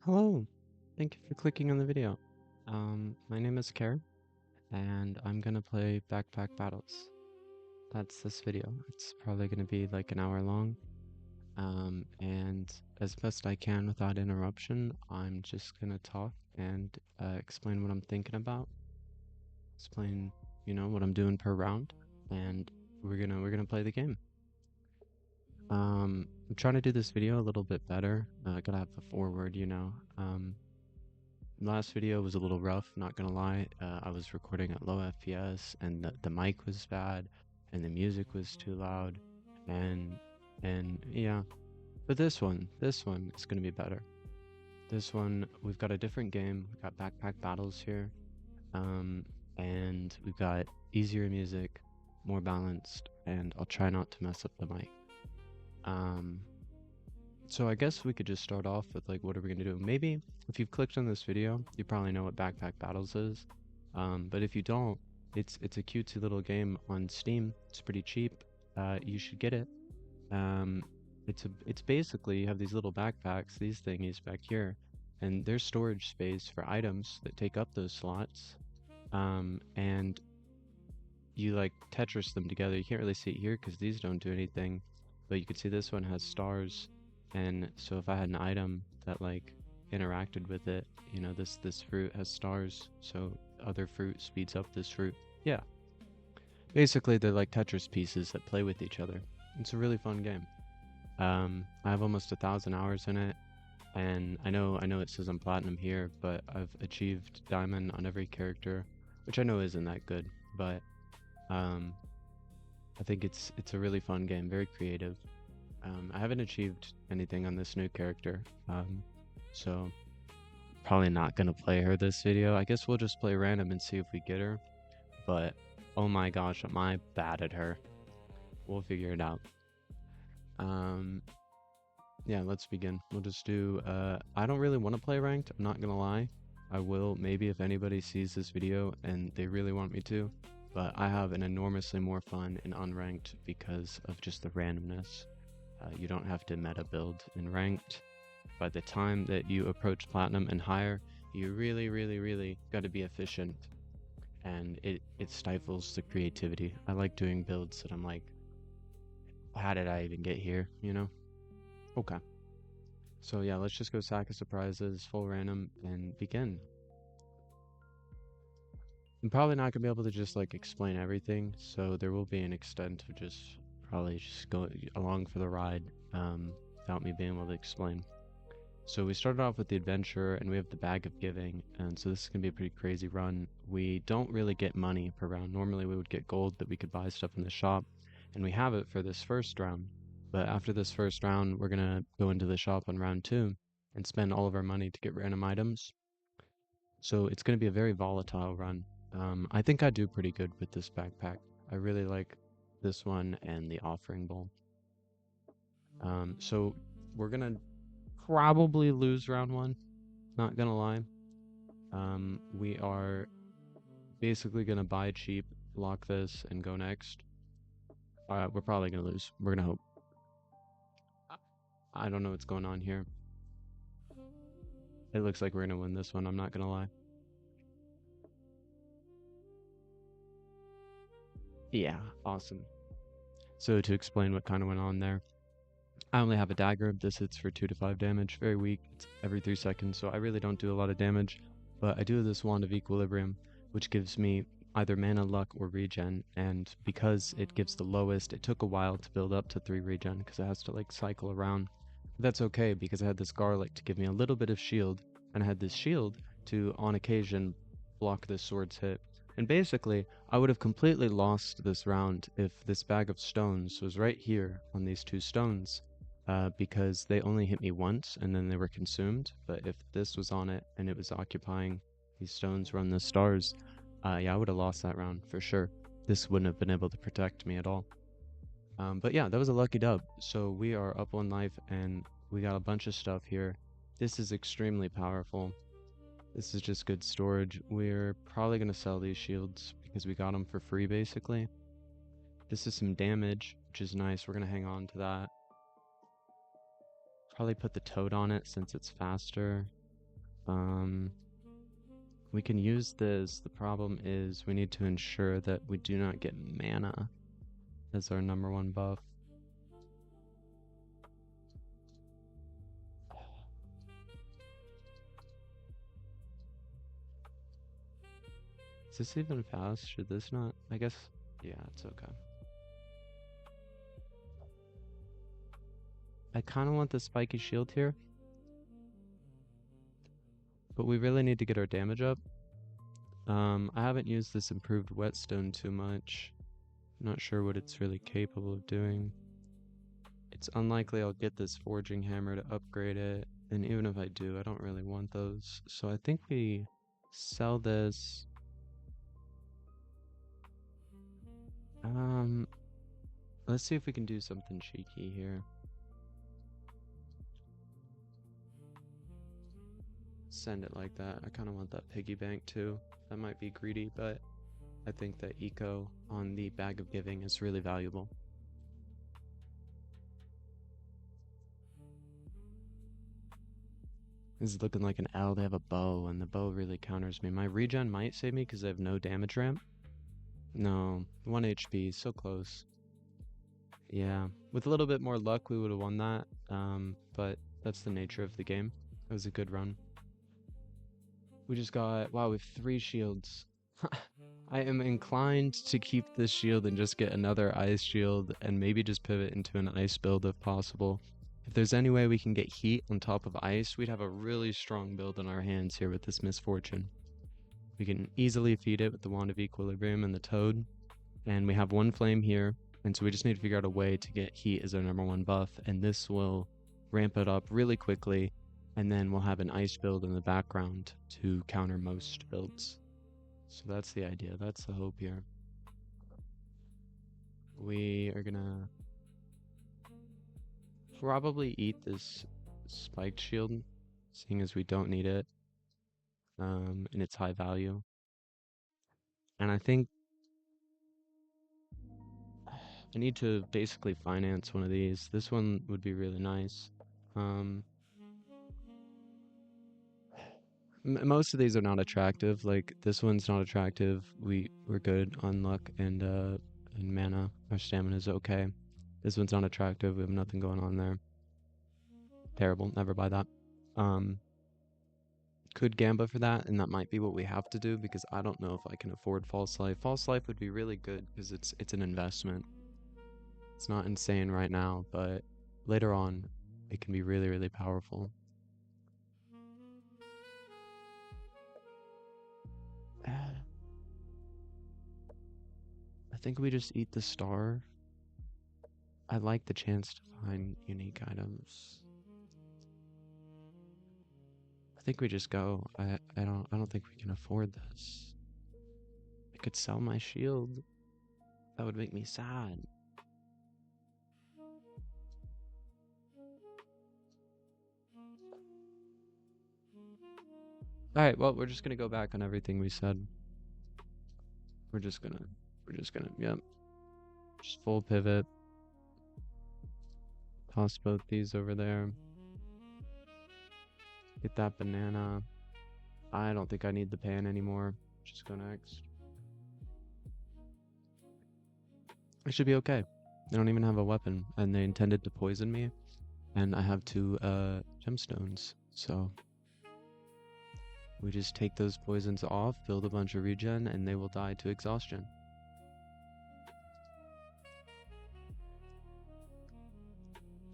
Hello, thank you for clicking on the video. My name is Kara, and I'm gonna play Backpack Battles. That's this video. It's probably gonna be like an hour long. And as best I can without interruption, I'm just gonna talk and explain what I'm thinking about, explain, what I'm doing per round, and we're gonna play the game. I'm trying to do this video a little bit better. Gotta have the forward, Last video was a little rough, not gonna lie. I was recording at low FPS and the mic was bad and the music was too loud and yeah. But this one is gonna be better. This one, we've got a different game. We've got Backpack Battles here. And we've got easier music, more balanced, and I'll try not to mess up the mic. So I guess we could just start off with like, what are we gonna do? Maybe if you've clicked on this video, you probably know what Backpack Battles is. But if you don't, it's a cutesy little game on Steam. It's pretty cheap. You should get it. It's basically you have these little backpacks, these thingies back here, and there's storage space for items that take up those slots. And you like Tetris them together. You can't really see it here because these don't do anything, but you can see this one has stars. And so if I had an item that like interacted with it, this fruit has stars, so other fruit speeds up this fruit. Yeah. Basically they're like Tetris pieces that play with each other. It's a really fun game. I have almost 1,000 hours in it, and I know it says I'm platinum here, but I've achieved diamond on every character, which I know isn't that good, but I think it's a really fun game, very creative. I haven't achieved anything on this new character, so probably not gonna play her this video. I guess we'll just play random and see if we get her, but oh my gosh, am I bad at her. We'll figure it out. Yeah, let's begin. We'll just do, I don't really want to play ranked, I'm not gonna lie. I will maybe if anybody sees this video and they really want me to, but I have an enormously more fun in unranked because of just the randomness. You don't have to meta build in ranked. By the time that you approach platinum and higher, you really got to be efficient, and it stifles the creativity. I like doing builds that I'm like, how did I even get here, Okay. So yeah, let's just go sack of surprises, full random, and begin. I'm probably not gonna be able to just like explain everything, so there will be an extent of just probably just go along for the ride without me being able to explain. So we started off with the adventure, and we have the bag of giving, and so this is gonna be a pretty crazy run. We don't really get money per round. Normally we would get gold that we could buy stuff in the shop, and we have it for this first round. But after this first round, we're gonna go into the shop on round 2 and spend all of our money to get random items. So it's gonna be a very volatile run. I think I do pretty good with this backpack. I really like this one and the offering bowl. So we're gonna probably lose round 1, not gonna lie. We are basically gonna buy cheap, lock this, and go next. We're probably gonna lose. We're gonna hope. I don't know what's going on here. It looks like we're gonna win this one, I'm not gonna lie. Yeah, awesome. So to explain what kind of went on there, I only have a dagger. This hits for 2 to 5 damage, very weak. It's every 3 seconds, so I really don't do a lot of damage. But I do have this Wand of Equilibrium, which gives me either mana, luck, or regen. And because it gives the lowest, it took a while to build up to 3 regen because it has to like cycle around. But that's okay because I had this garlic to give me a little bit of shield, and I had this shield to, on occasion, block this sword's hit. And basically, I would have completely lost this round if this bag of stones was right here on these 2 stones. Because they only hit me once and then they were consumed. But if this was on it and it was occupying these stones around the stars, yeah, I would have lost that round for sure. This wouldn't have been able to protect me at all. But yeah, that was a lucky dub. So we are up 1 life and we got a bunch of stuff here. This is extremely powerful. This is just good storage. We're probably going to sell these shields because we got them for free basically. This is some damage, which is nice. We're going to hang on to that. Probably put the toad on it since it's faster. Um, we can use this. The problem is we need to ensure that we do not get mana as our number one buff. Is this even fast? Should this not? I guess, yeah, it's okay. I kind of want the spiky shield here, but we really need to get our damage up. I haven't used this improved whetstone too much. I'm not sure what it's really capable of doing. It's unlikely I'll get this forging hammer to upgrade it, and even if I do, I don't really want those. So I think we sell this. Let's see if we can do something cheeky here. Send it like that. I kind of want that piggy bank too. That might be greedy, but I think that eco on the bag of giving is really valuable. This is looking like an L. They have a bow, and the bow really counters me. My regen might save me because I have no damage ramp. No, 1 HP, so close. Yeah, with a little bit more luck, we would have won that. But that's the nature of the game. It was a good run. We just got, wow, we have 3 shields. I am inclined to keep this shield and just get another ice shield and maybe just pivot into an ice build if possible. If there's any way we can get heat on top of ice, we'd have a really strong build on our hands here with this misfortune. We can easily feed it with the Wand of Equilibrium and the Toad, and we have 1 flame here, and so we just need to figure out a way to get heat as our number 1 buff, and this will ramp it up really quickly, and then we'll have an ice build in the background to counter most builds. So that's the idea, that's the hope here. We are gonna probably eat this spiked shield, seeing as we don't need it, and it's high value. And I think I need to basically finance one of these. This one would be really nice. Most of these are not attractive. Like this one's not attractive. We're good on luck and mana. Our stamina is okay. This one's not attractive. We have nothing going on there. Terrible. Never buy that. Could Gamba for that, and that might be what we have to do because I don't know if I can afford False Life. False Life would be really good because it's an investment. It's not insane right now, but later on, it can be really, really powerful. I think we just eat the star. I like the chance to find unique items. I think we just go. I don't think we can afford this. I could sell my shield. That would make me sad. Alright, well, we're just gonna go back on everything we said. We're just gonna, yep. Just full pivot. Toss both these over there. Get that banana. I don't think I need the pan anymore. Just go next. I should be okay. They don't even have a weapon, and they intended to poison me. And I have 2 gemstones, so we just take those poisons off, build a bunch of regen, and they will die to exhaustion.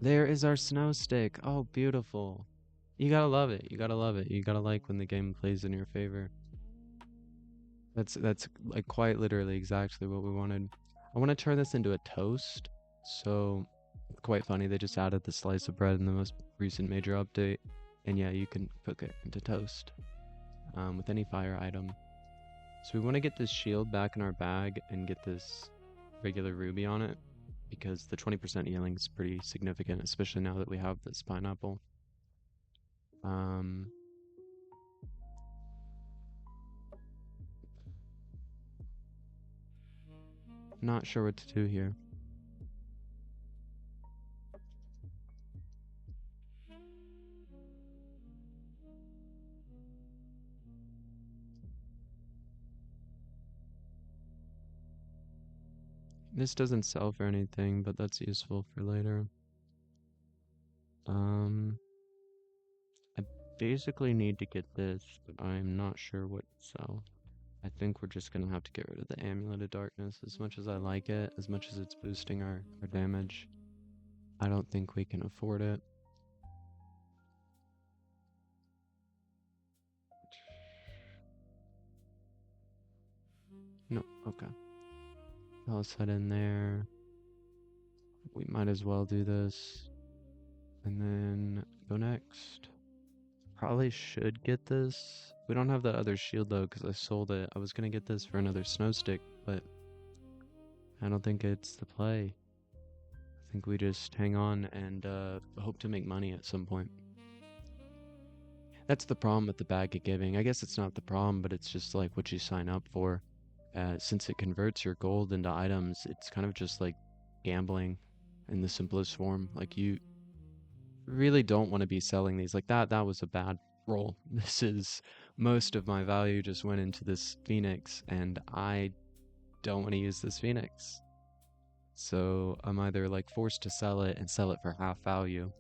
There is our snow stick. Oh, beautiful. You gotta love it. You gotta love it. You gotta like when the game plays in your favor. That's like quite literally exactly what we wanted. I want to turn this into a toast. So, quite funny. They just added the slice of bread in the most recent major update. And yeah, you can cook it into toast with any fire item. So we want to get this shield back in our bag and get this regular ruby on it, because the 20% healing is pretty significant, especially now that we have this pineapple. Not sure what to do here. This doesn't sell for anything, but that's useful for later. Um, I basically need to get this, but I'm not sure what to sell. I think we're just gonna have to get rid of the Amulet of Darkness. As much as I like it, as much as it's boosting our damage, I don't think we can afford it. No, okay. Let's head in there. We might as well do this. And then go next. Probably should get this. We don't have that other shield though, because I sold it. I was gonna get this for another snow stick, but I don't think it's the play. I think we just hang on and hope to make money at some point. That's the problem with the bag of giving. I guess it's not the problem, but it's just like what you sign up for. Since it converts your gold into items, it's kind of just like gambling in the simplest form. Like you really don't want to be selling these. Like that was a bad roll. This is most of my value just went into this Phoenix, and I don't want to use this Phoenix. So I'm either like forced to sell it and sell it for half value,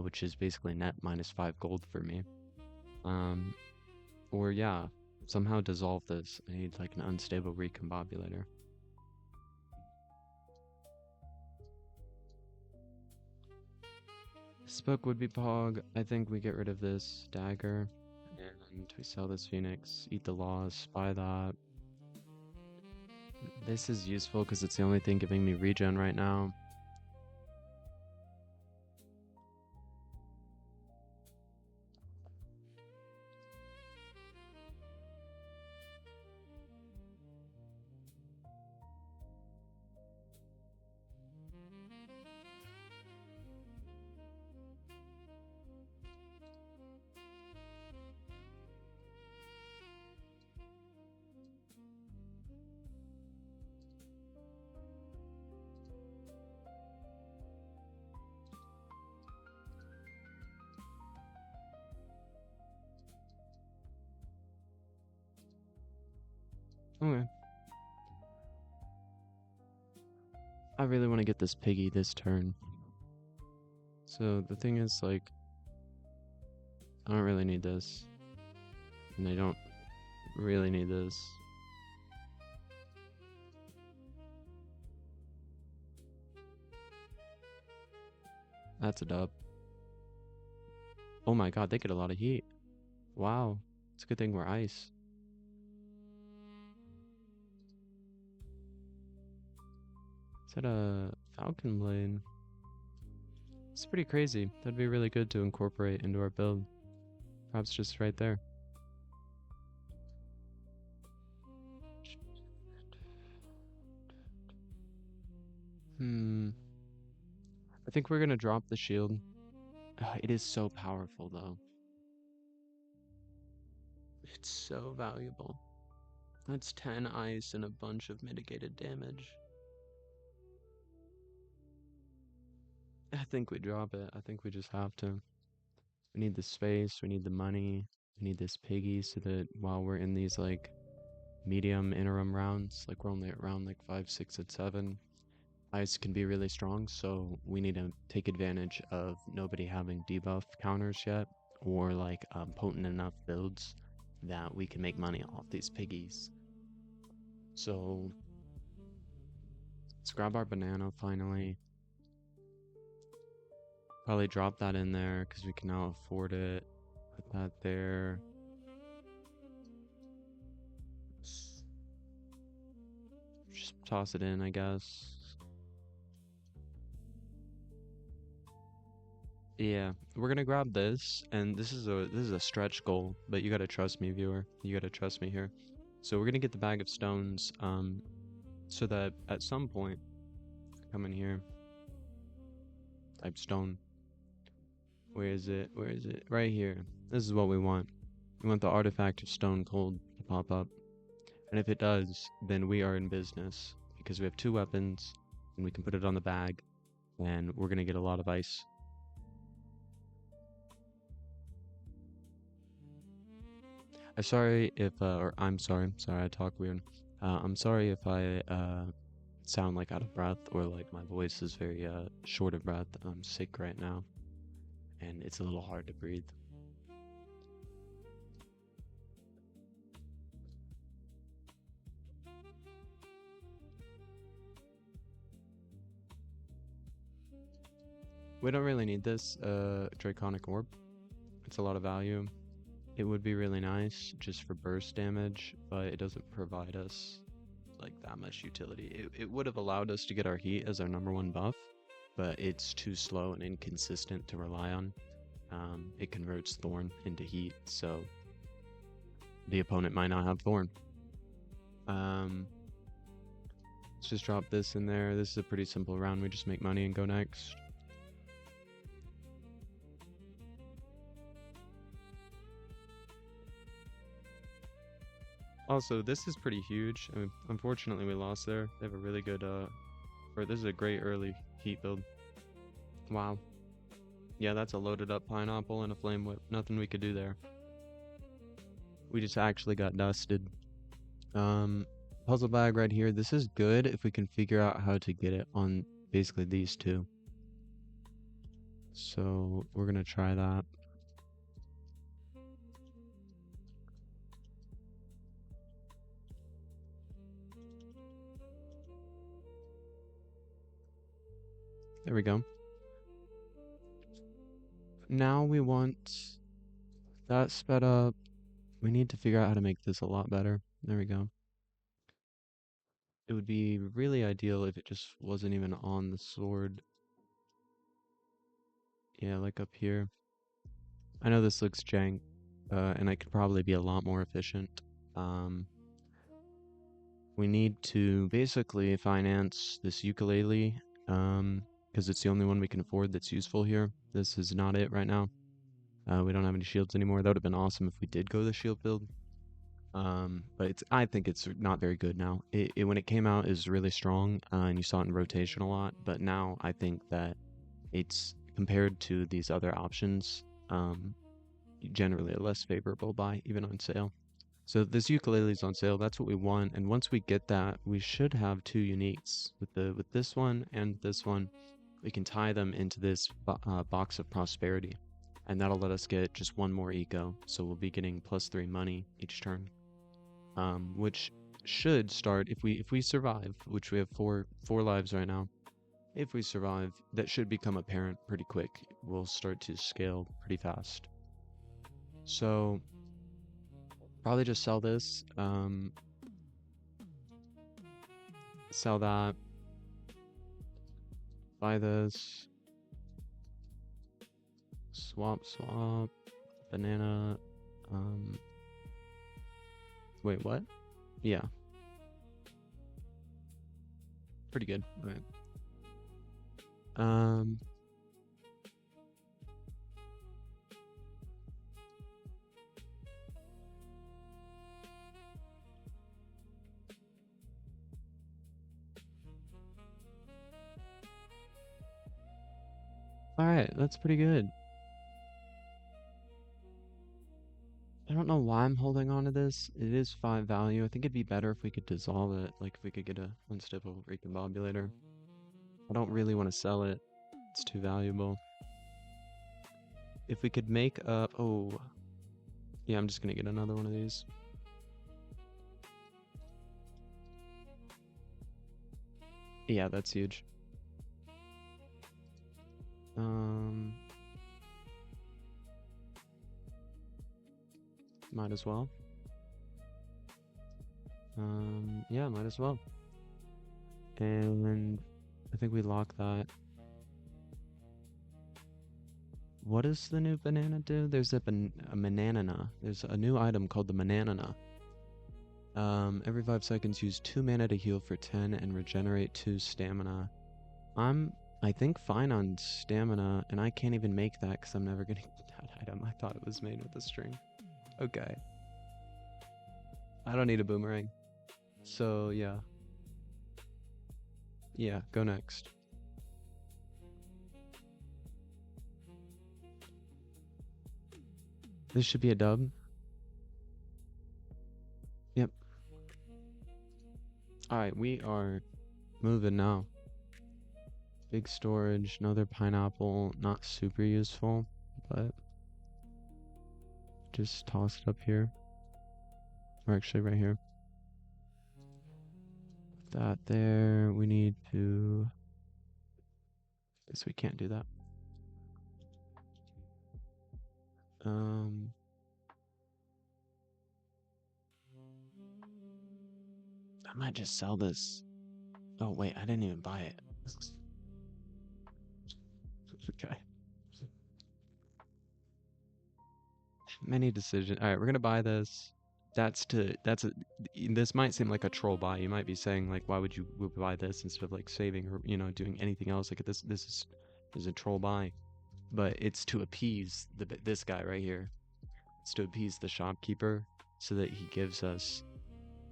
which is basically net -5 gold for me. Um, or yeah, somehow dissolve this. I need like an unstable recombobulator. Spook would be Pog. I think we get rid of this dagger and we sell this Phoenix, eat the loss, buy that. This is useful because it's the only thing giving me regen right now. Okay. I really want to get this piggy this turn. So the thing is, like, I don't really need this. And I don't really need this. That's a dub. Oh my god, they get a lot of heat. Wow. It's a good thing we're ice. Is that a Falcon Blade? It's pretty crazy. That'd be really good to incorporate into our build. Perhaps just right there. I think we're gonna drop the shield. It is so powerful though. It's so valuable. That's 10 ice and a bunch of mitigated damage. I think we drop it. I think we just have to. We need the space, we need the money, we need this piggy so that while we're in these like medium interim rounds, like we're only at round like 5, 6, and 7, ice can be really strong, so we need to take advantage of nobody having debuff counters yet, or like potent enough builds that we can make money off these piggies. So let's grab our banana finally. Probably drop that in there because we can now afford it. Put that there. Just toss it in, I guess. Yeah, we're gonna grab this, and this is a stretch goal, but you gotta trust me, viewer. You gotta trust me here. So we're gonna get the bag of stones, so that at some point, come in here, type stone. Where is it? Where is it? Right here. This is what we want. We want the artifact of stone cold to pop up. And if it does, then we are in business because we have 2 weapons and we can put it on the bag and we're gonna get a lot of ice. I'm sorry if, or I'm sorry, I talk weird. I'm sorry if I sound like out of breath or like my voice is very short of breath. I'm sick right now and it's a little hard to breathe. We don't really need this Draconic Orb. It's a lot of value. It would be really nice just for burst damage, but it doesn't provide us like that much utility. It would have allowed us to get our heat as our #1 buff, but it's too slow and inconsistent to rely on. It converts Thorn into heat, so the opponent might not have Thorn. Let's just drop this in there. This is a pretty simple round. We just make money and go next. Also, this is pretty huge. I mean, unfortunately, we lost there. They have a really good, or this is a great early heat build. Wow. Yeah, that's a loaded up pineapple and a flame whip. Nothing we could do there. We just actually got dusted. Puzzle bag right here. This is good if we can figure out how to get it on basically these two. So we're gonna try that. There we go. Now we want that sped up. We need to figure out how to make this a lot better. There we go. It would be really ideal if it just wasn't even on the sword. Yeah, like up here. I know this looks jank, and I could probably be a lot more efficient. We need to basically finance this ukulele, because it's the only one we can afford that's useful here. This is not it right now. We don't have any shields anymore. That would have been awesome if we did go the shield build. But I think it's not very good now. When it came out, is really strong, and you saw it in rotation a lot. But now I think that it's compared to these other options, generally a less favorable buy, even on sale. So this ukulele is on sale. That's what we want. And once we get that, we should have 2 uniques with this one and this one. We can tie them into this box of prosperity, and that'll let us get just 1 more eco. So we'll be getting +3 money each turn, which should start if we survive, which we have four lives right now. If we survive, that should become apparent pretty quick. We'll start to scale pretty fast. So probably just sell this, sell that, buy this, swap, banana, wait, what? Yeah. Pretty good. Alright. Alright, that's pretty good. I don't know why I'm holding on to this. It is 5 value. I think it'd be better if we could dissolve it, like if we could get a unstable recombobulator. I don't really want to sell it. It's too valuable. If we could make up... Oh. Yeah, I'm just gonna get another one of these. Yeah, that's huge. Might as well. Yeah, might as well. And I think we lock that. What does the new banana do? There's a banana. There's a new item called the banana. Every 5 seconds, use 2 mana to heal for 10 and regenerate 2 stamina. I think fine on stamina, and I can't even make that because I'm never getting that item. I thought it was made with a string. Okay. I don't need a boomerang. So, yeah. Yeah, go next. This should be a dub. Yep. Alright, we are moving now. Big storage, another pineapple, not super useful, but just toss it up here. Or actually right here. That there, we need to, guess we can't do that. I might just sell this. Oh wait, I didn't even buy it. Okay. Many decisions. All right, we're gonna buy this. This might seem like a troll buy. You might be saying like, why would you buy this instead of like saving or doing anything else? Like this is a troll buy, but it's to appease this guy right here. It's to appease the shopkeeper so that he gives us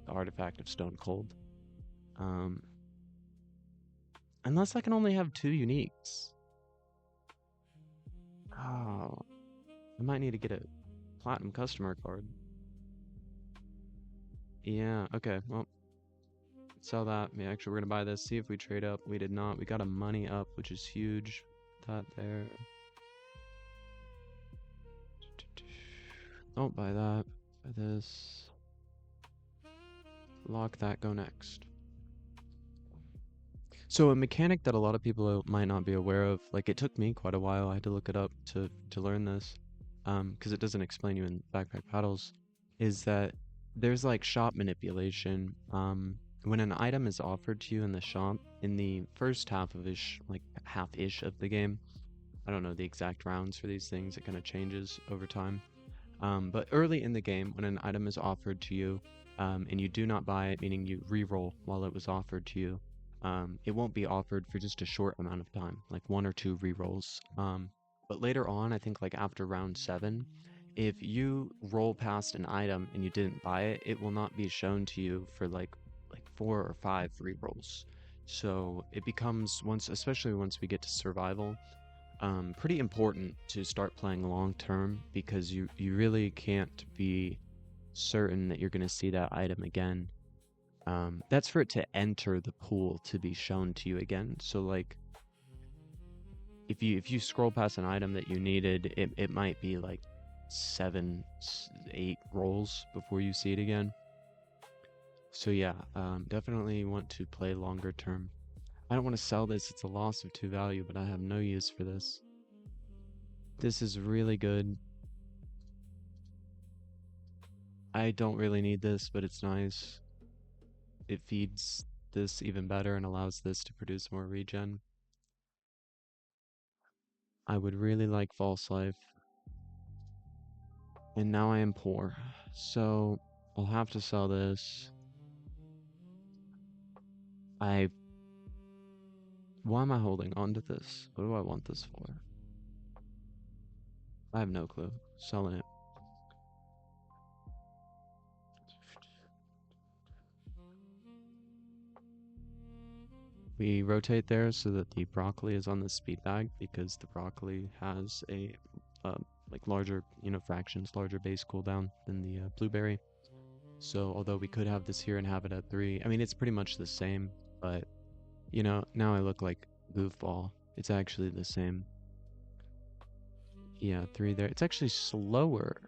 the artifact of Stone Cold. Unless I can only have 2 uniques. Oh, I might need to get a platinum customer card. Yeah, okay, well, sell that. Yeah, actually, we're gonna buy this, see if we trade up. We did not. We got a money up, which is huge. That there. Don't buy that. Buy this. Lock that, go next. So a mechanic that a lot of people might not be aware of, like it took me quite a while, I had to look it up to learn this, because it doesn't explain you in Backpack Paddles, is that there's like shop manipulation. When an item is offered to you in the shop, in the first half-ish of the game, I don't know the exact rounds for these things, it kind of changes over time. But early in the game, when an item is offered to you, and you do not buy it, meaning you re-roll while it was offered to you, it won't be offered for just a short amount of time, like 1 or 2 re-rolls. But later on, I think like after round 7, if you roll past an item and you didn't buy it, it will not be shown to you for like 4 or 5 re-rolls. So it becomes, especially once we get to survival, pretty important to start playing long term, because you really can't be certain that you're going to see that item again. That's for it to enter the pool to be shown to you again. So like if you scroll past an item that you needed, it might be like 7, 8 rolls before you see it again. So yeah, definitely want to play longer term. I don't want to sell this, it's a loss of 2 value, but I have no use for this. This is really good. I don't really need this, but it's nice. It feeds this even better and allows this to produce more regen. I would really like False Life. And now I am poor. So I'll have to sell this. Why am I holding on to this? What do I want this for? I have no clue. Selling it. We rotate there so that the broccoli is on the speed bag, because the broccoli has a like larger, fractions, larger base cooldown than the blueberry. So although we could have this here and have it at 3, I mean, it's pretty much the same, but now I look like goofball. It's actually the same. Yeah, 3 there. It's actually slower.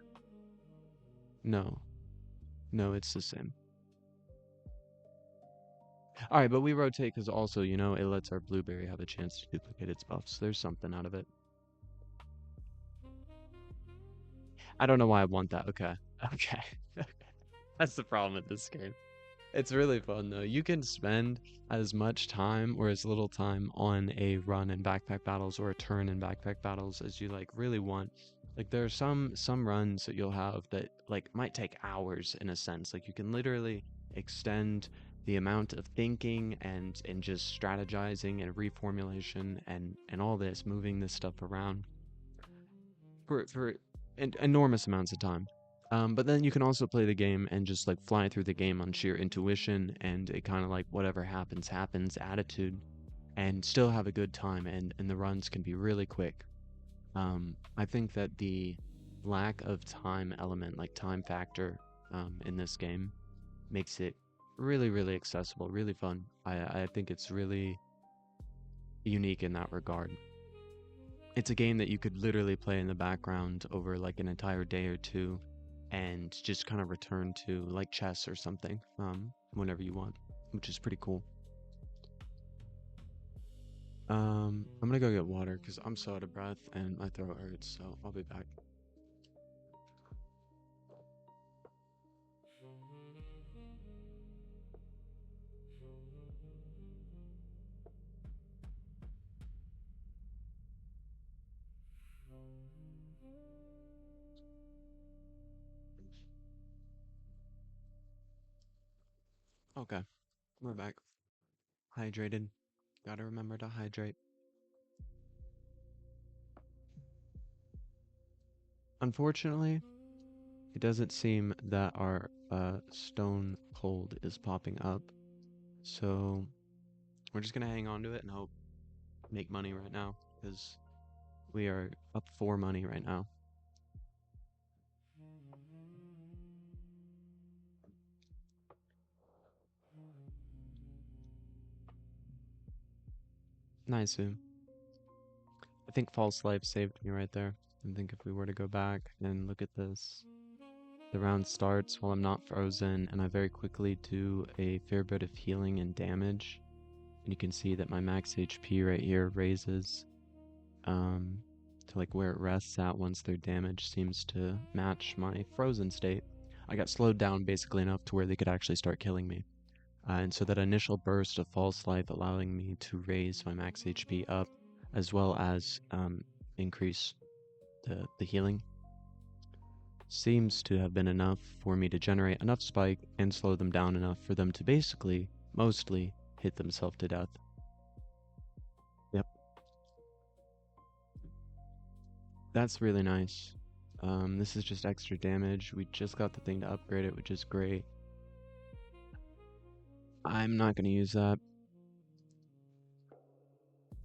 No, it's the same. Alright, but we rotate because also, it lets our blueberry have a chance to duplicate its buffs. There's something out of it. I don't know why I want that. Okay. Okay. That's the problem with this game. It's really fun though. You can spend as much time or as little time on a run in Backpack Battles or a turn in Backpack Battles as you really want. Like there are some runs that you'll have that might take hours in a sense. Like you can literally extend the amount of thinking and just strategizing and reformulation and all this, moving this stuff around for enormous amounts of time. But then you can also play the game and just fly through the game on sheer intuition and a kind of whatever happens attitude, and still have a good time, and the runs can be really quick. I think that the lack of time element, time factor, in this game makes it really, really accessible, really fun. I think it's really unique in that regard. It's a game that you could literally play in the background over like an entire day or two and just kind of return to like chess or something whenever you want, which is pretty cool. I'm gonna go get water because I'm so out of breath and my throat hurts, so I'll be back. Okay, we're back. Hydrated. Gotta remember to hydrate. Unfortunately, it doesn't seem that our stone cold is popping up, so we're just gonna hang on to it and hope make money right now because we are up 4 money right now. Nice. I think False Life saved me right there. I think if we were to go back and look at this, the round starts while I'm not frozen, and I very quickly do a fair bit of healing and damage. And you can see that my max HP right here raises um, to like where it rests at once their damage seems to match my frozen state. I got slowed down basically enough to where they could actually start killing me. And so that initial burst of False Life allowing me to raise my max HP up as well as increase the healing seems to have been enough for me to generate enough spike and slow them down enough for them to basically, mostly, hit themselves to death. Yep. That's really nice. This is just extra damage. We just got the thing to upgrade it, which is great. I'm not going to use that.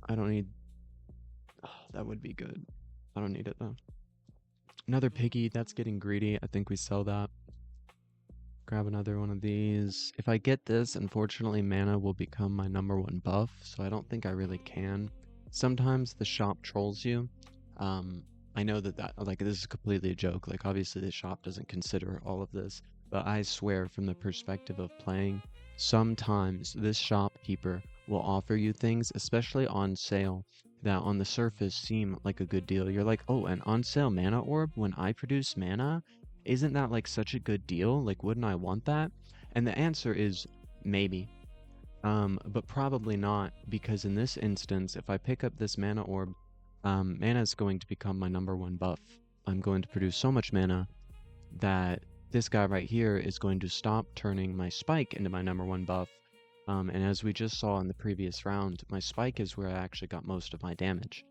I don't need... Oh, that would be good. I don't need it, though. Another piggy. That's getting greedy. I think we sell that. Grab another one of these. If I get this, unfortunately, mana will become my #1 buff, so I don't think I really can. Sometimes the shop trolls you. I know that like this is completely a joke. Like obviously the shop doesn't consider all of this, but I swear from the perspective of playing, sometimes this shopkeeper will offer you things, especially on sale, that on the surface seem like a good deal. You're like, oh, an on sale mana orb when I produce mana? Isn't that like such a good deal? Like, wouldn't I want that? And the answer is maybe. But probably not, because in this instance, if I pick up this mana orb, mana is going to become my #1 buff. I'm going to produce so much mana that this guy right here is going to stop turning my spike into my #1 buff. And as we just saw in the previous round, my spike is where I actually got most of my damage.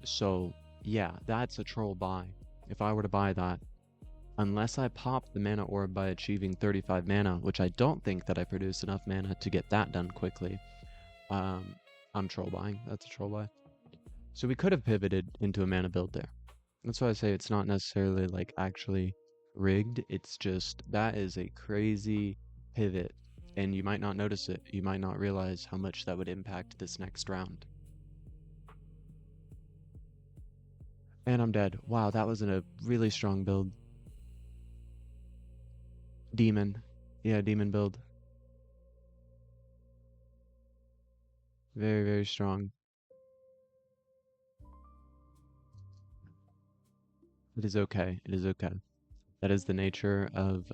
So yeah, that's a troll buy. If I were to buy that, unless I pop the mana orb by achieving 35 mana, which I don't think that I produce enough mana to get that done quickly, I'm troll buying. That's a troll buy. So we could have pivoted into a mana build there. That's why I say it's not necessarily like actually rigged. It's just that is a crazy pivot, and you might not notice it. You might not realize how much that would impact this next round. And I'm dead. Wow, that was in a really strong build. Demon. Yeah, demon build. Very, very strong. It is okay. It is okay. That is the nature of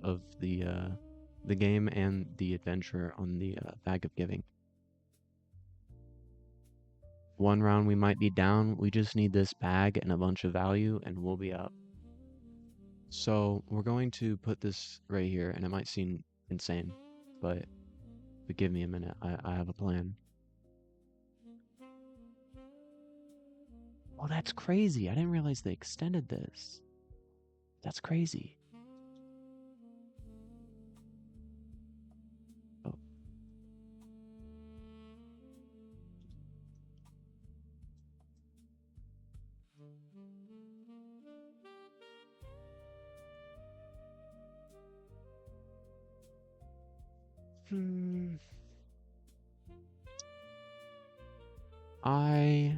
the game and the adventure on the Bag of Giving. One round we might be down. We just need this bag and a bunch of value, and we'll be up. So we're going to put this right here, and it might seem insane, but give me a minute. I have a plan. Oh, that's crazy. I didn't realize they extended this. That's crazy. Oh. Hmm. I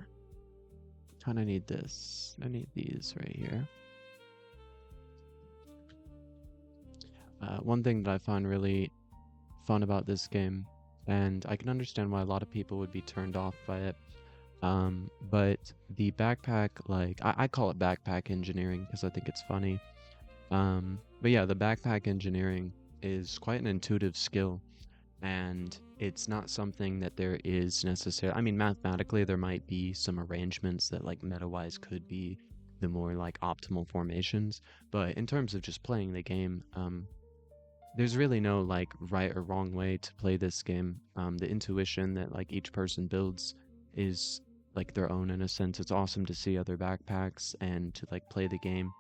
kind of need this. I need these right here. One thing that I find really fun about this game, and I can understand why a lot of people would be turned off by it, but the backpack, like, I call it backpack engineering because I think it's funny. But yeah, the backpack engineering is quite an intuitive skill, and it's not something that there is necessarily. I mean, mathematically, there might be some arrangements that, like, meta-wise could be the more, like, optimal formations, but in terms of just playing the game, there's really no, like, right or wrong way to play this game. The intuition that, like, each person builds is, like, their own in a sense. It's awesome to see other backpacks and to, like, play the game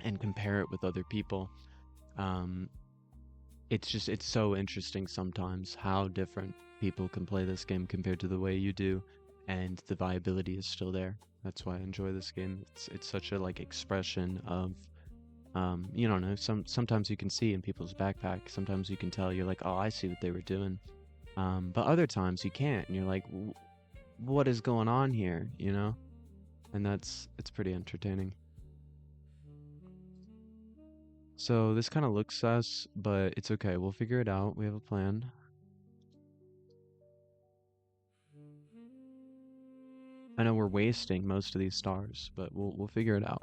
and compare it with other people. Um, it's so interesting sometimes how different people can play this game compared to the way you do, and the viability is still there. That's why I enjoy this game. It's such a, like, expression of you don't know, sometimes you can see in people's backpack, sometimes you can tell, you're like, oh, I see what they were doing. But other times you can't, and you're like, what is going on here, you know? And it's pretty entertaining. So this kind of looks sus, but it's okay. We'll figure it out. We have a plan. I know we're wasting most of these stars, but we'll figure it out.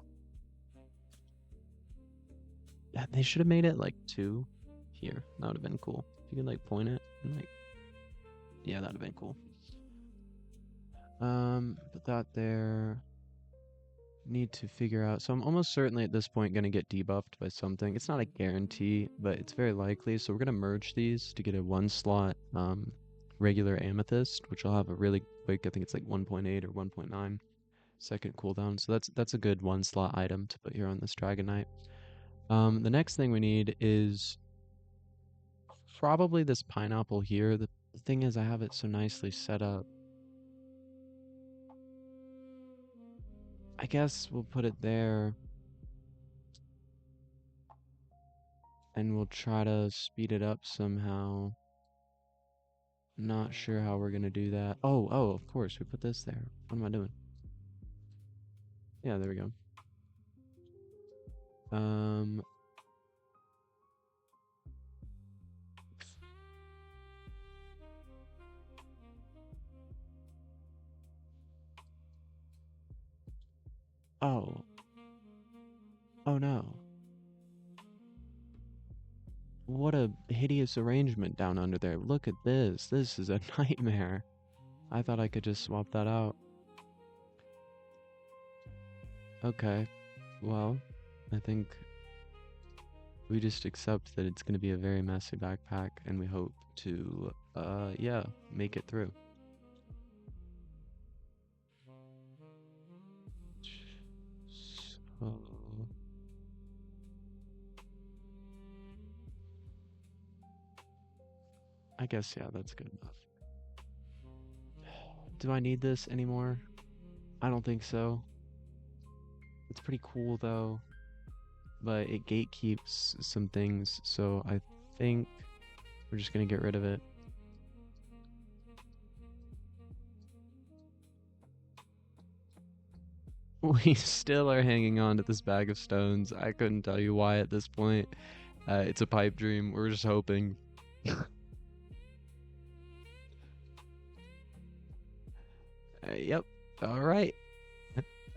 Yeah, they should have made it like two here. That would have been cool. If you could, like, point it and, like, yeah, that would have been cool. Put that there. Need to figure out. So I'm almost certainly at this point going to get debuffed by something. It's not a guarantee, but it's very likely. So we're going to merge these to get a one slot regular amethyst, which will have a really quick, I think it's like 1.8 or 1.9 second cooldown. So that's a good one slot item to put here on this Dragonite. The next thing we need is probably this pineapple here. The thing is, I have it so nicely set up. I guess we'll put it there, and we'll try to speed it up somehow. Not sure how we're gonna do that. Oh, of course, we put this there. What am I doing? Yeah, there we go. Um, oh, oh no. What a hideous arrangement down under there. Look at this. This is a nightmare. I thought I could just swap that out. Okay, well, I think we just accept that it's gonna be a very messy backpack, and we hope to, yeah, make it through. So, I guess, yeah, that's good enough. Do I need this anymore? I don't think so. It's pretty cool though, but it gatekeeps some things, so I think we're just gonna get rid of it. We still are hanging on to this bag of stones. I couldn't tell you why at this point. It's a pipe dream. We're just hoping. Yep. All right.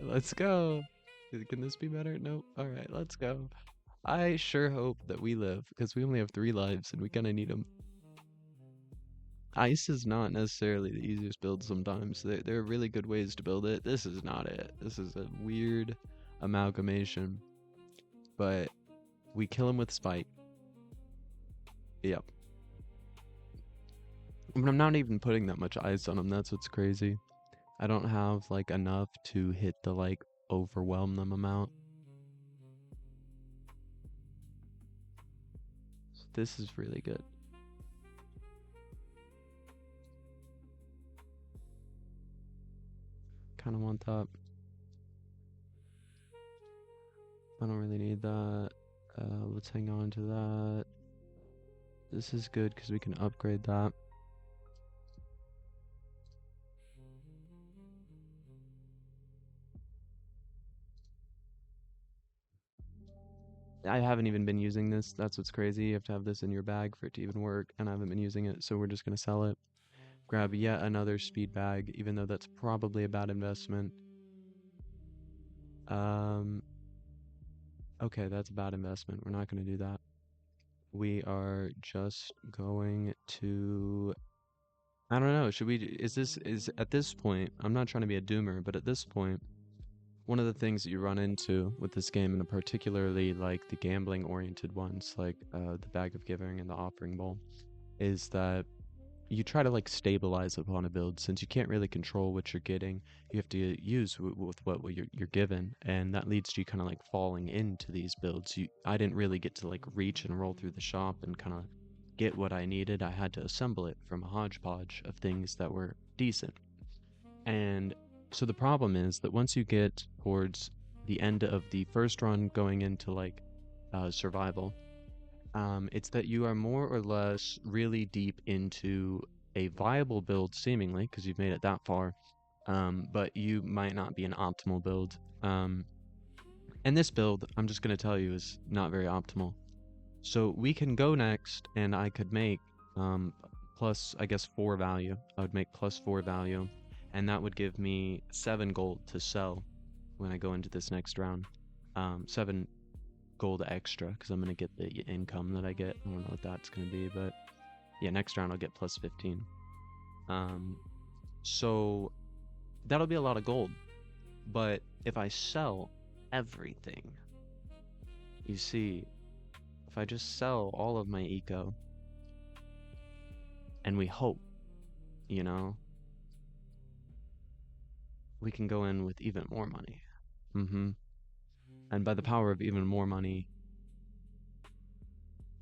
Let's go. Can this be better? Nope. All right, let's go. I sure hope that we live, because we only have 3 lives and we kind of need them. Ice is not necessarily the easiest build sometimes. There are really good ways to build it. This is not it. This is a weird amalgamation. But we kill him with Spike. Yep. But I'm not even putting that much ice on him. That's what's crazy. I don't have, like, enough to hit the, like, overwhelm them amount. This is really good. Kind of want that. I don't really need that. Let's hang on to that. This is good because we can upgrade that. I haven't even been using this. That's what's crazy. You have to have this in your bag for it to even work, and I haven't been using it, so we're just gonna sell it. Grab yet another speed bag, even though that's probably a bad investment. Um, okay, that's a bad investment. We're not gonna do that. We are just going to, I don't know, should we, is at this point, I'm not trying to be a doomer, but at this point, one of the things that you run into with this game, and particularly like the gambling oriented ones, like the Bag of Giving and the Offering Bowl, is that you try to like stabilize upon a build. Since you can't really control what you're getting, you have to use with what you're given, and that leads to you kind of like falling into these builds. I didn't really get to like reach and roll through the shop and kind of get what I needed. I had to assemble it from a hodgepodge of things that were decent. And so the problem is that once you get towards the end of the first run going into like survival, it's that you are more or less really deep into a viable build, seemingly, because you've made it that far, but you might not be an optimal build. And this build, I'm just going to tell you, is not very optimal. So we can go next, and I could make plus, I guess, 4 value. I would make plus 4 value, and that would give me 7 gold to sell when I go into this next round. 7 gold extra, because I'm going to get the income that I get. I don't know what that's going to be, but yeah, next round I'll get plus 15. So that'll be a lot of gold. But if I sell everything, you see, if I just sell all of my eco, and we hope, you know, we can go in with even more money. And by the power of even more money,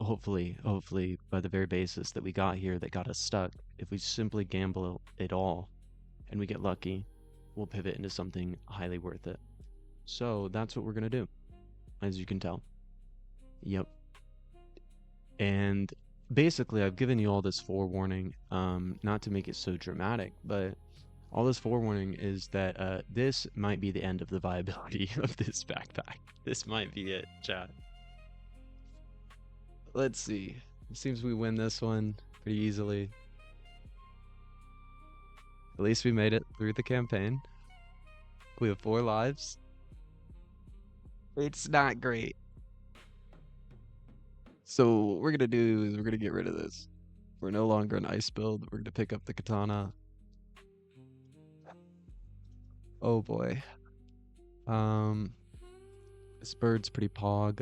hopefully by the very basis that we got here that got us stuck, if we simply gamble it all and we get lucky, we'll pivot into something highly worth it. So that's what we're gonna do, as you can tell. Yep. And basically I've given you all this forewarning, not to make it so dramatic, but all this forewarning is that this might be the end of the viability of this backpack. This might be it, chat. Let's see. It seems we win this one pretty easily. At least we made it through the campaign. We have 4 lives. It's not great. So what we're gonna do is we're gonna get rid of this. We're no longer an ice build. We're gonna pick up the katana. Oh boy. This bird's pretty pog.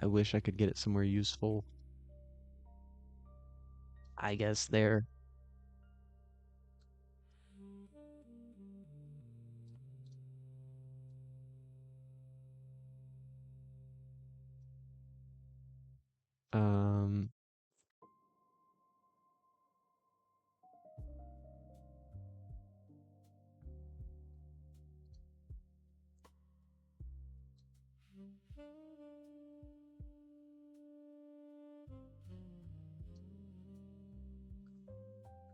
I wish I could get it somewhere useful. I guess there. Um,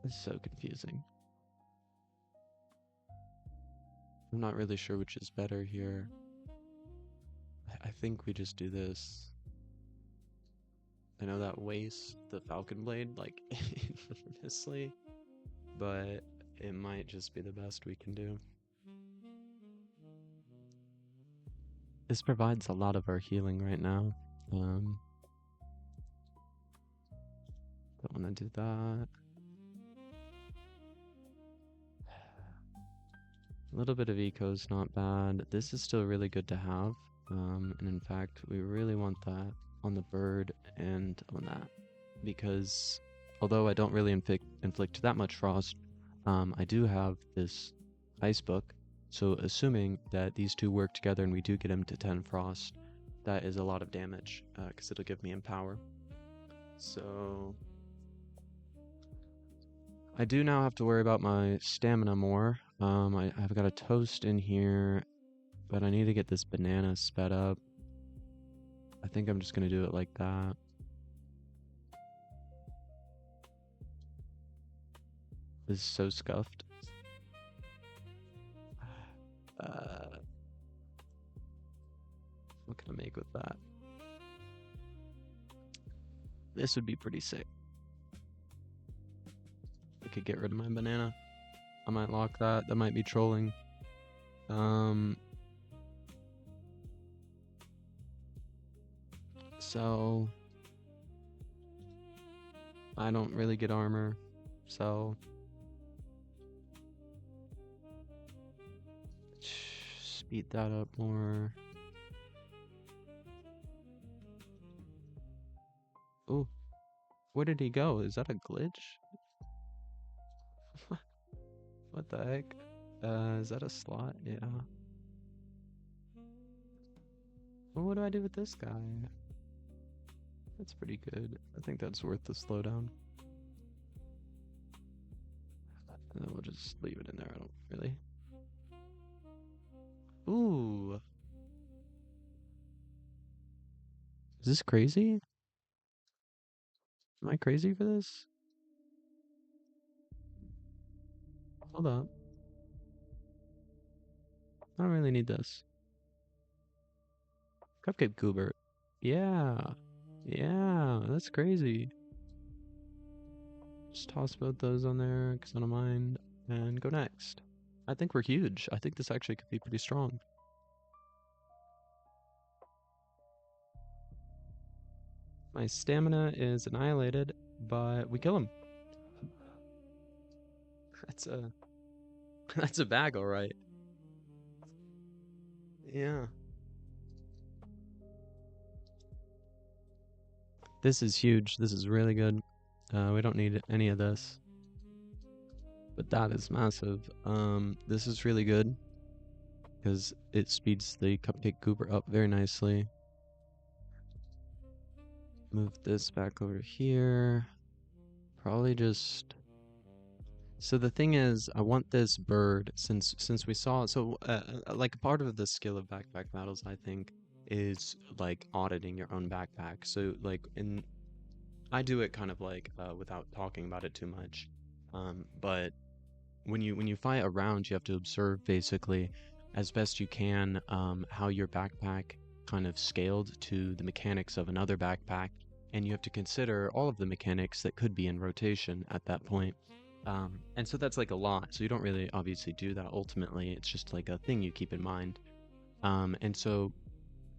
it's so confusing. I'm not really sure which is better here. I think we just do this. I know that wastes the falcon blade, like, enormously, but it might just be the best we can do. This provides a lot of our healing right now. Don't want to do that. A little bit of eco is not bad. This is still really good to have. And in fact, we really want that on the bird and on that. Because although I don't really inflict that much frost, I do have this ice book. So assuming that these two work together and we do get him to 10 frost, that is a lot of damage, because it'll give me empower. So I do now have to worry about my stamina more. I've got a toast in here, but I need to get this banana sped up. I think I'm just gonna do it like that. is so scuffed. What can I make with that? This would be pretty sick. I could get rid of my banana. I might lock that. That might be trolling. So I don't really get armor. So speed that up more. Oh, where did he go? Is that a glitch? What the heck? Is that a slot? Yeah. Well, what do I do with this guy? That's pretty good. I think that's worth the slowdown. And then we'll just leave it in there. I don't really. Ooh. Is this crazy? Am I crazy for this? Hold up. I don't really need this. Cupcake Goober. Yeah. Yeah, that's crazy. Just toss both those on there because I don't mind. And go next. I think we're huge. I think this actually could be pretty strong. My stamina is annihilated, but we kill him. That's a bag, all right. Yeah. This is huge. This is really good. We don't need any of this. But that is massive. This is really good because it speeds the Cupcake Goober up very nicely. Move this back over here. Probably just... So the thing is, I want this bird, since we saw... So, like, part of the skill of backpack battles, I think, is, like, auditing your own backpack. So, like, I do it kind of, like, without talking about it too much. But when you fight a round, you have to observe, basically, as best you can, how your backpack kind of scaled to the mechanics of another backpack, and you have to consider all of the mechanics that could be in rotation at that point. And so that's like a lot. So you don't really obviously do that ultimately. It's just like a thing you keep in mind. And so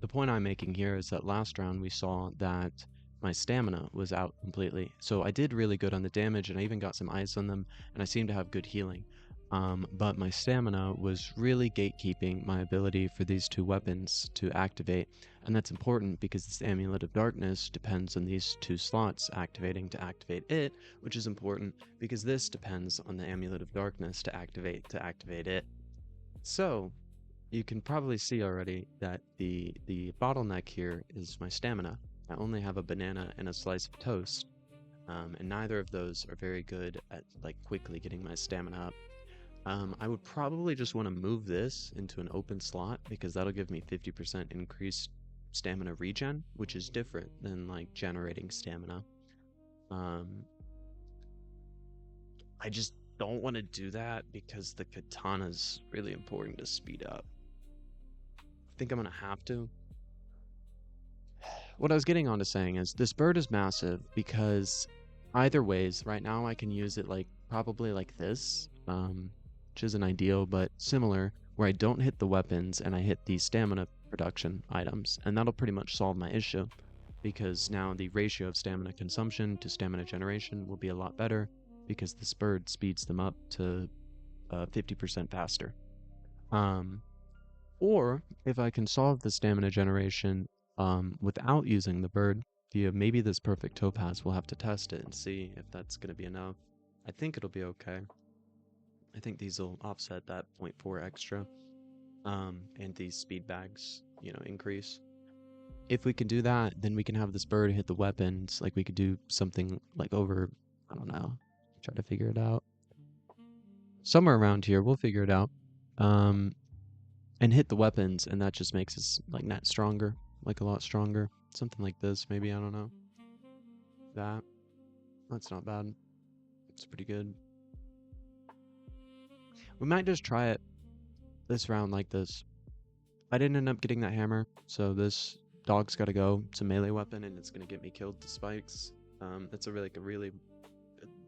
the point I'm making here is that last round we saw that my stamina was out completely. So I did really good on the damage, and I even got some ice on them, and I seem to have good healing. But my stamina was really gatekeeping my ability for these two weapons to activate, and that's important because this Amulet of Darkness depends on these two slots activating to activate it, which is important because this depends on the Amulet of Darkness to activate it. So you can probably see already that the bottleneck here is my stamina. I only have a banana and a slice of toast, and neither of those are very good at like quickly getting my stamina up. I would probably just want to move this into an open slot because that'll give me 50% increased stamina regen, which is different than like generating stamina. I just don't want to do that because the katana's really important to speed up. I think I'm gonna have to. What I was getting onto saying is this bird is massive because either ways, right now I can use it like probably like this, which isn't ideal, but similar, where I don't hit the weapons and I hit the stamina production items, and that'll pretty much solve my issue because now the ratio of stamina consumption to stamina generation will be a lot better because this bird speeds them up to 50% faster. Or if I can solve the stamina generation without using the bird via maybe this perfect topaz, we'll have to test it and see if that's going to be enough. I think it'll be okay. I think these will offset that 0.4 extra, and these speed bags, increase. If we can do that, then we can have this bird hit the weapons. Like we could do something like over, I don't know, try to figure it out. Somewhere around here, we'll figure it out. And hit the weapons, and that just makes us like net stronger, like a lot stronger. Something like this, maybe, I don't know. That's not bad. It's pretty good. We might just try it this round like this. I didn't end up getting that hammer, so this dog's got to go. It's a melee weapon, and it's gonna get me killed to spikes. It's a really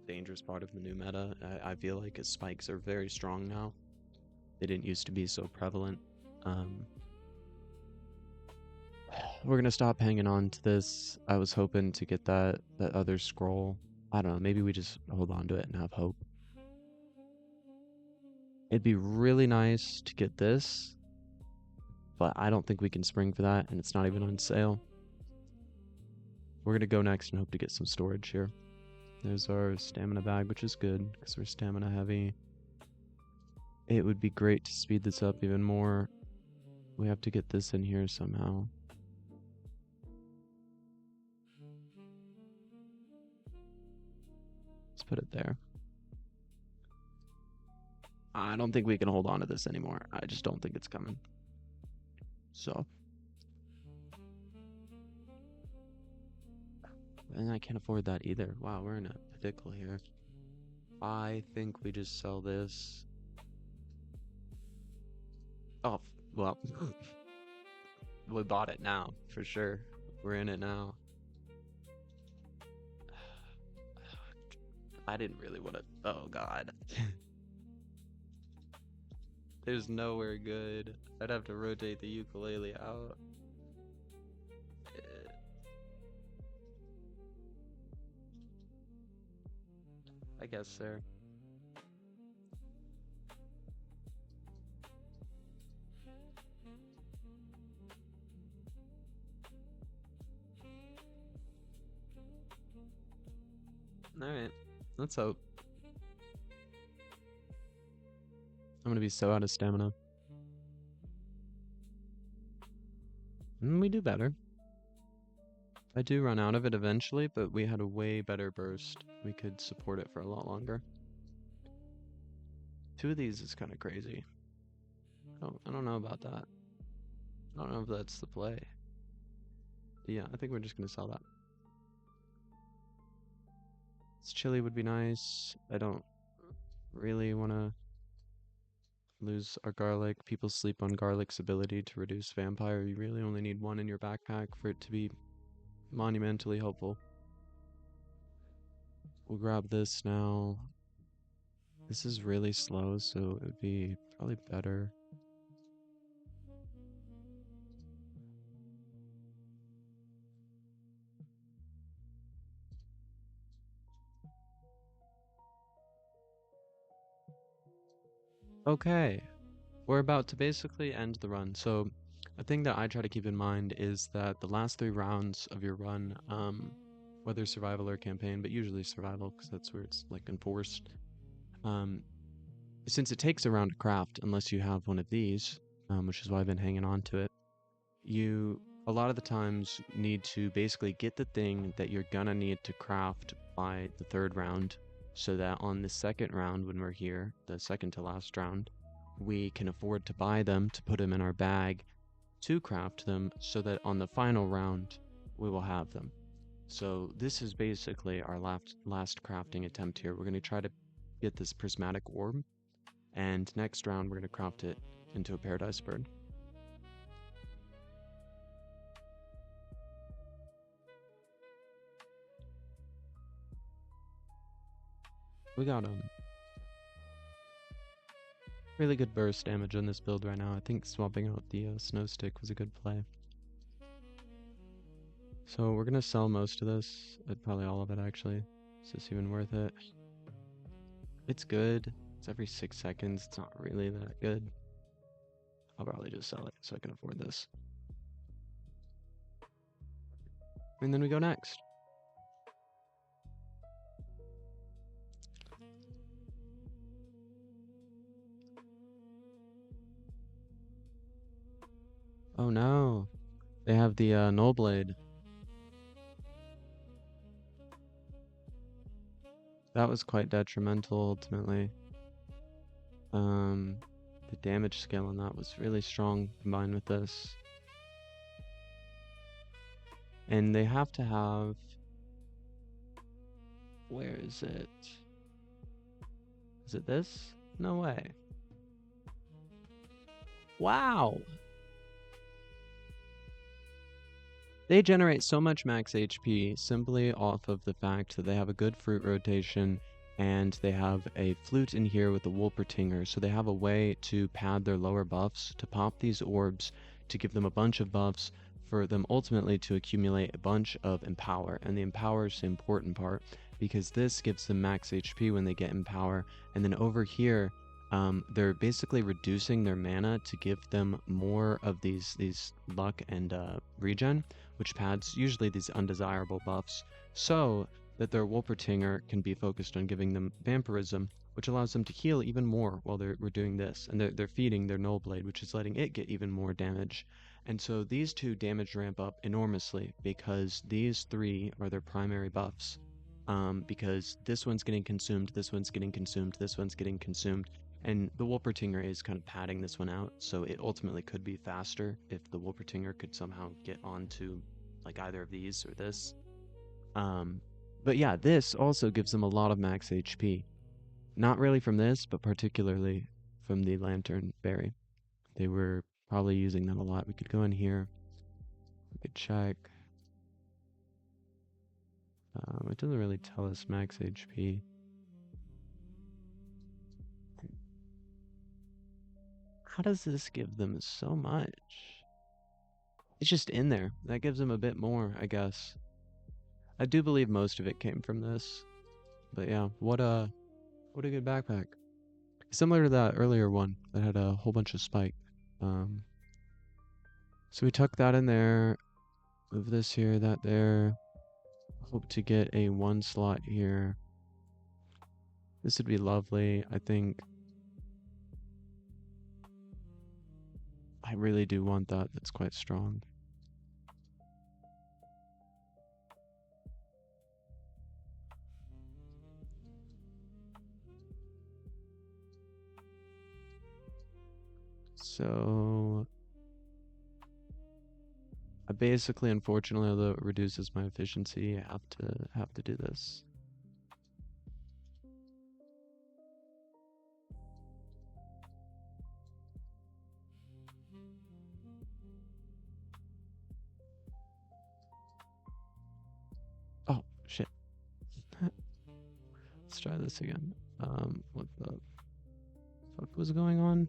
dangerous part of the new meta. I feel like his spikes are very strong now. They didn't used to be so prevalent. We're gonna stop hanging on to this. I was hoping to get that other scroll. I don't know, maybe we just hold on to it and have hope. It'd be really nice to get this, but I don't think we can spring for that, and it's not even on sale. We're gonna go next and hope to get some storage here. There's our stamina bag, which is good because we're stamina heavy. It would be great to speed this up even more. We have to get this in here somehow. Let's put it there. I don't think we can hold on to this anymore. I just don't think it's coming. So. And I can't afford that either. Wow, we're in a pickle here. I think we just sell this. Oh, well. We bought it now, for sure. We're in it now. I didn't really want to. Oh, God. There's nowhere good. I'd have to rotate the ukulele out. I guess, sir. Alright, let's hope. I'm gonna be so out of stamina. We do better. I do run out of it eventually, but we had a way better burst. We could support it for a lot longer. 2 of these is kind of crazy. I don't know about that. I don't know if that's the play. Yeah, I think we're just gonna sell that. This chili would be nice. I don't really want to lose our garlic. People sleep on garlic's ability to reduce vampire. You really only need 1 in your backpack for it to be monumentally helpful. We'll grab this now. This is really slow, so it would be probably better. Okay, we're about to basically end the run. So a thing that I try to keep in mind is that the last 3 rounds of your run, whether survival or campaign, but usually survival because that's where it's like enforced, since it takes a round to craft, unless you have one of these, which is why I've been hanging on to it, you a lot of the times need to basically get the thing that you're gonna need to craft by the 3rd round, so that on the 2nd round when we're here, the 2nd to last round, we can afford to buy them, to put them in our bag, to craft them, so that on the final round, we will have them. So this is basically our last crafting attempt here. We're going to try to get this prismatic orb, and next round we're going to craft it into a paradise bird. We got really good burst damage on this build right now. I think swapping out the snow stick was a good play. So we're gonna sell most of this, probably all of it actually. Is this even worth it? It's good. It's every 6 seconds. It's not really that good. I'll probably just sell it so I can afford this. And then we go next. Oh no. They have the Null Blade. That was quite detrimental ultimately. The damage scale on that was really strong combined with this. And they have to have... Where is it? Is it this? No way. Wow! They generate so much max HP simply off of the fact that they have a good fruit rotation and they have a flute in here with a Wolpertinger, so they have a way to pad their lower buffs, to pop these orbs, to give them a bunch of buffs, for them ultimately to accumulate a bunch of Empower. And the Empower is the important part, because this gives them max HP when they get Empower, and then over here, they're basically reducing their mana to give them more of these luck and regen, which pads usually these undesirable buffs, so that their Wolpertinger can be focused on giving them Vampirism, which allows them to heal even more while we're doing this, and they're feeding their Null Blade, which is letting it get even more damage. And so these two damage ramp up enormously because these three are their primary buffs. Because this one's getting consumed, this one's getting consumed, this one's getting consumed, and the Wolpertinger is kind of padding this one out, so it ultimately could be faster if the Wolpertinger could somehow get onto like either of these or this. But yeah, this also gives them a lot of max HP. Not really from this, but particularly from the Lantern Berry. They were probably using that a lot. We could go in here. We could check. It doesn't really tell us max HP. How does this give them so much? It's just in there. That gives them a bit more, I guess. I do believe most of it came from this. But yeah, what a good backpack. Similar to that earlier one that had a whole bunch of spike. So we tuck that in there, move this here, that there. Hope to get a 1 slot here. This would be lovely. I think I really do want that. That's quite strong. So I basically, unfortunately, although it reduces my efficiency, I have to do this. Oh shit. Let's try this again. What the fuck was going on?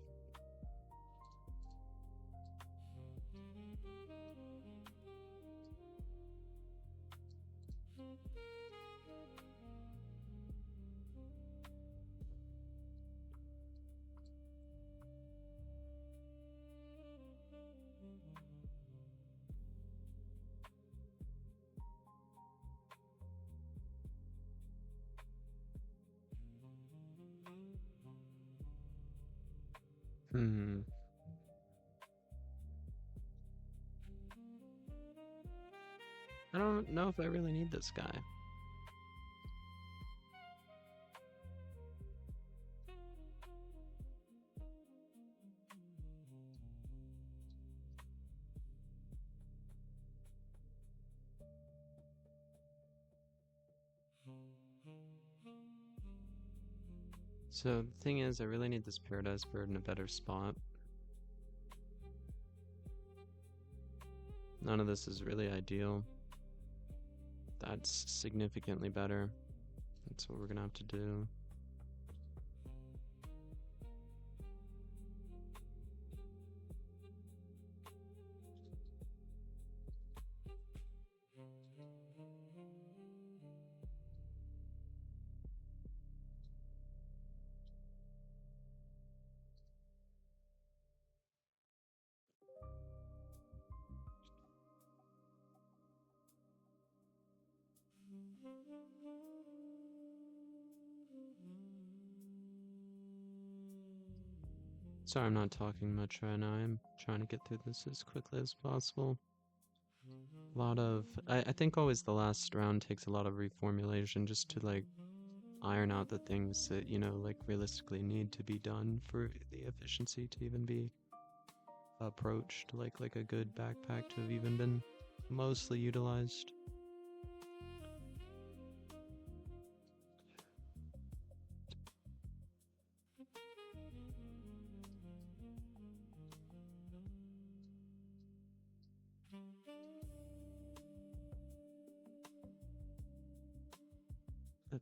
Hmm. I don't know if I really need this guy. So the thing is, I really need this Paradise Bird in a better spot. None of this is really ideal. That's significantly better. That's what we're gonna have to do. Sorry I'm not talking much right now. I'm trying to get through this as quickly as possible. A lot of... I think always the last round takes a lot of reformulation just to, like, iron out the things that, you know, like, realistically need to be done for the efficiency to even be approached, like a good backpack to have even been mostly utilized.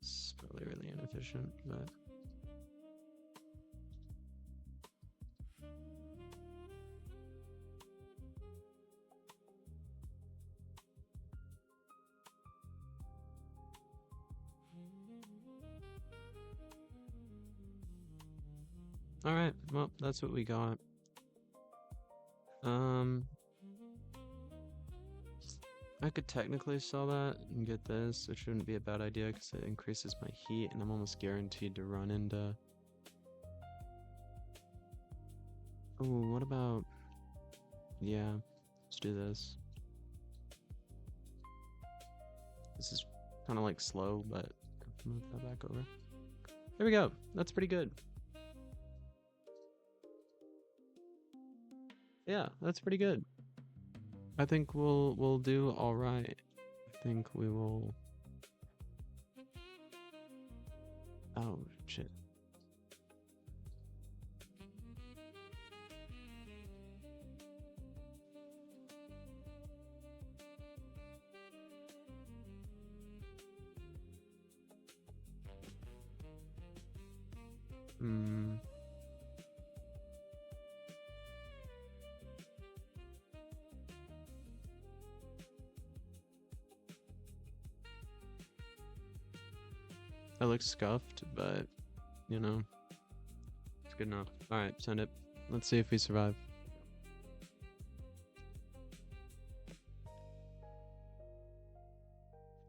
That's probably really inefficient, but... Alright, well, that's what we got. I could technically sell that and get this. It shouldn't be a bad idea because it increases my heat and I'm almost guaranteed to run into... Oh, what about... Yeah, let's do this. This is kind of like slow, but move that back over. There we go. That's pretty good. Yeah, that's pretty good. I think we'll do all right. I think we will. Oh shit. Hmm. That looks scuffed, but you know, it's good enough. Alright, send it. Let's see if we survive.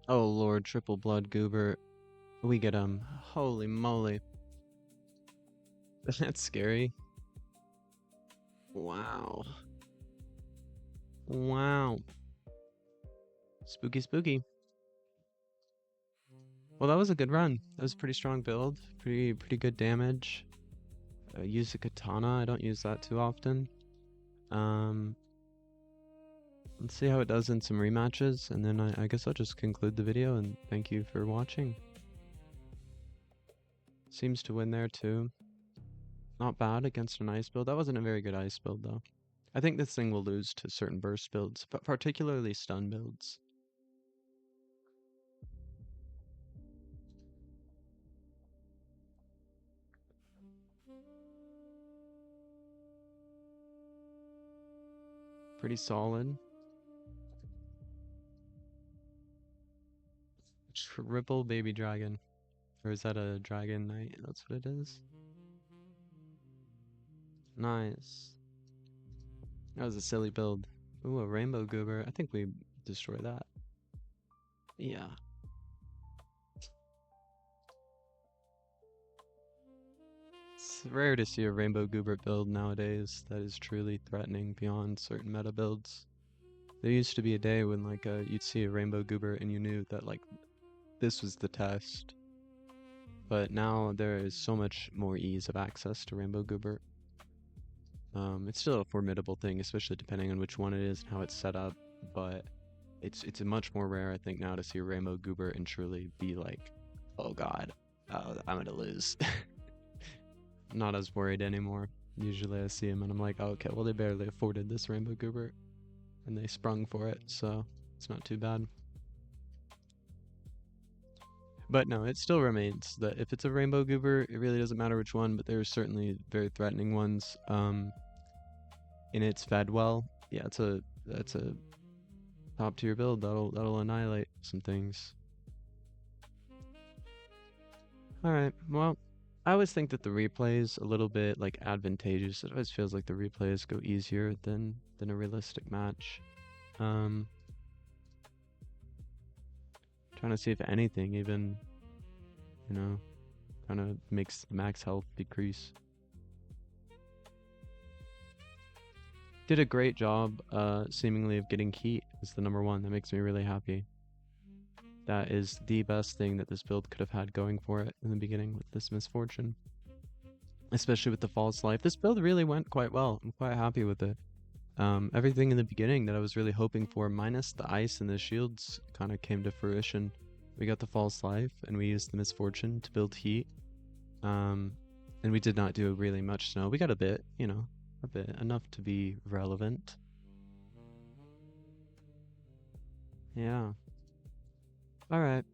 Oh lord, triple blood goober. We get him. Holy moly. That's scary. Wow. Wow. Spooky, spooky. Well, that was a good run. That was a pretty strong build. Pretty good damage. Use a katana. I don't use that too often. Let's see how it does in some rematches, and then I guess I'll just conclude the video, and thank you for watching. Seems to win there too. Not bad against an ice build. That wasn't a very good ice build though. I think this thing will lose to certain burst builds, but particularly stun builds. Pretty solid. Triple baby dragon. Or is that a dragon knight? That's what it is. Nice. That was a silly build. Ooh, a rainbow goober. I think we destroy that. Yeah. It's rare to see a rainbow goober build nowadays that is truly threatening beyond certain meta builds. There used to be a day when like you'd see a rainbow goober and you knew that like this was the test. But now there is so much more ease of access to rainbow goober. It's still a formidable thing, especially depending on which one it is and how it's set up, but it's a much more rare, I think, now to see a rainbow goober and truly be like, oh god, I'm gonna lose. I'm not as worried anymore. Usually I see him and I'm like, oh, okay, well they barely afforded this rainbow goober and they sprung for it, so it's not too bad. But no, it still remains that if it's a rainbow goober, it really doesn't matter which one, but there are certainly very threatening ones. And it's fed well. Yeah, that's a top tier build. That'll annihilate some things. Alright, well, I always think that the replays a little bit like advantageous. It always feels like the replays go easier than a realistic match. Trying to see if anything even, you know, kind of makes the max health decrease. Did a great job, seemingly, of getting heat as the #1. That makes me really happy. That is the best thing that this build could have had going for it in the beginning with this misfortune. Especially with the false life. This build really went quite well. I'm quite happy with it. Everything in the beginning that I was really hoping for, minus the ice and the shields, kind of came to fruition. We got the false life, and we used the misfortune to build heat. And we did not do really much snow. We got a bit, you know, a bit, enough to be relevant. Yeah. Alright.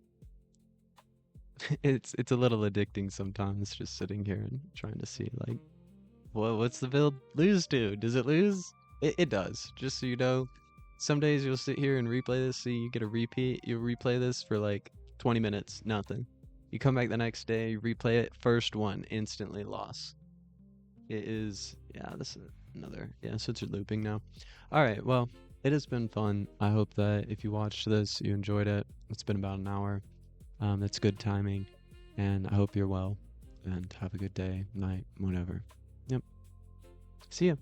it's a little addicting sometimes just sitting here and trying to see like what's the build lose to? Does it lose? It does. Just so you know, some days you'll sit here and replay this, see you get a repeat, you'll replay this for like 20 minutes, nothing. You come back the next day, you replay it, first one, instantly loss. It is, yeah, this is another, yeah, so it's looping now. All right, well, it has been fun. I hope that if you watched this, you enjoyed it. It's been about an hour. That's good timing, and I hope you're well, and have a good day, night, whatever. Yep. See ya.